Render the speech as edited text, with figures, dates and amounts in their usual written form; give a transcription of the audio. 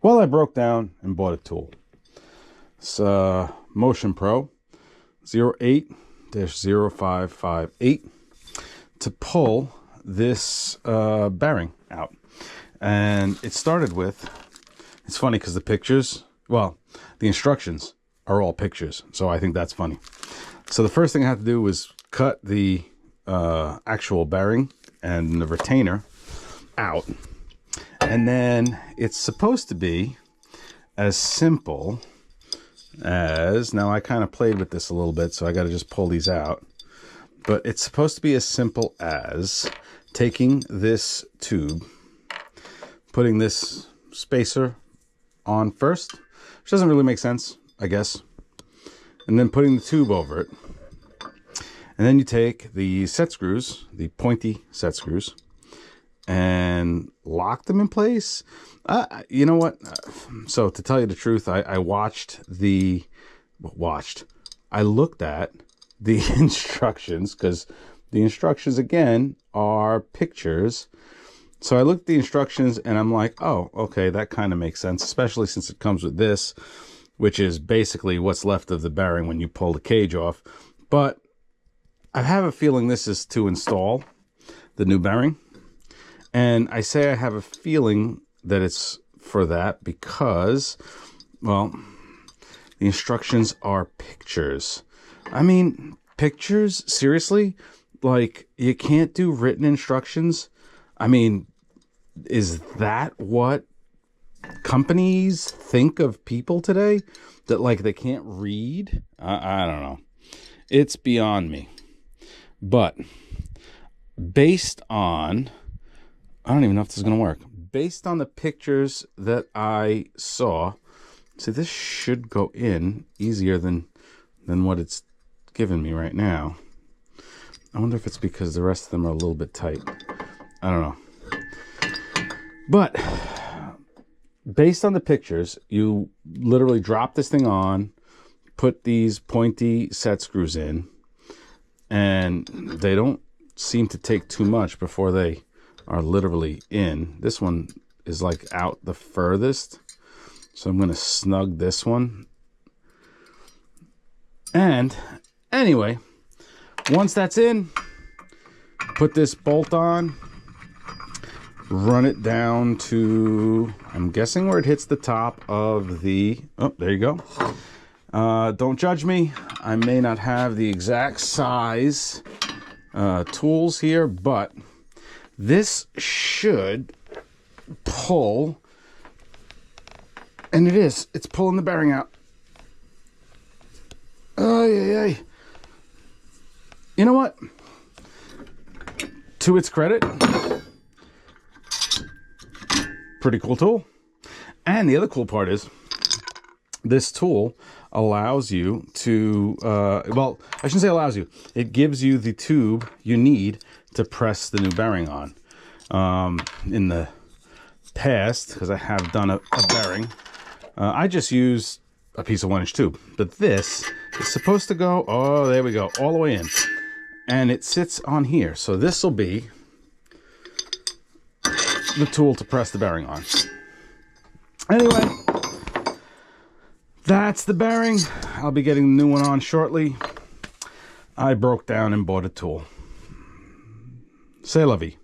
Well, I broke down and bought a tool. It's Motion Pro 08-0558 to pull this bearing out. And it started with, it's funny because the pictures, well, the instructions are all pictures. So I think that's funny. So the first thing I had to do was cut the actual bearing and the retainer out. And then it's supposed to be as simple as, now I kind of played with this a little bit, so I got to just pull these out. But it's supposed to be as simple as taking this tube, putting this spacer on first, which doesn't really make sense, I guess, and then putting the tube over it. And then you take the set screws, the pointy set screws, and lock them in place. You know what? So to tell you the truth, I looked at the instructions, because the instructions again are pictures. So I looked at the instructions and I'm like, oh, okay, that kind of makes sense, especially since it comes with this, which is basically what's left of the bearing when you pull the cage off. But I have a feeling this is to install the new bearing. And I say I have a feeling that it's for that because, well, the instructions are pictures. I mean, pictures? Seriously? Like, you can't do written instructions? I mean, is that what companies think of people today? That, like, they can't read? I don't know. It's beyond me. But based on, I don't even know if this is going to work. Based on the pictures that I saw, see, this should go in easier than what it's giving me right now. I wonder if it's because the rest of them are a little bit tight. I don't know. But based on the pictures, you literally drop this thing on, put these pointy set screws in, and they don't seem to take too much before they are literally in. This one is like out the furthest, so I'm going to snug this one. And anyway, once that's in, put this bolt on, run it down to, I'm guessing where it hits the top of the, oh, there you go. Don't judge me. I may not have the exact size tools here, but this should pull, and it is. It's pulling the bearing out. You know what? To its credit, pretty cool tool. And the other cool part is this tool allows you to, well, I shouldn't say allows you. It gives you the tube you need to press the new bearing on. In the past, because I have done a bearing, I just use a piece of 1-inch tube. But this is supposed to go, oh, there we go, all the way in. And it sits on here. So this will be the tool to press the bearing on. Anyway, that's the bearing. I'll be getting the new one on shortly. I broke down and bought a tool. C'est la vie.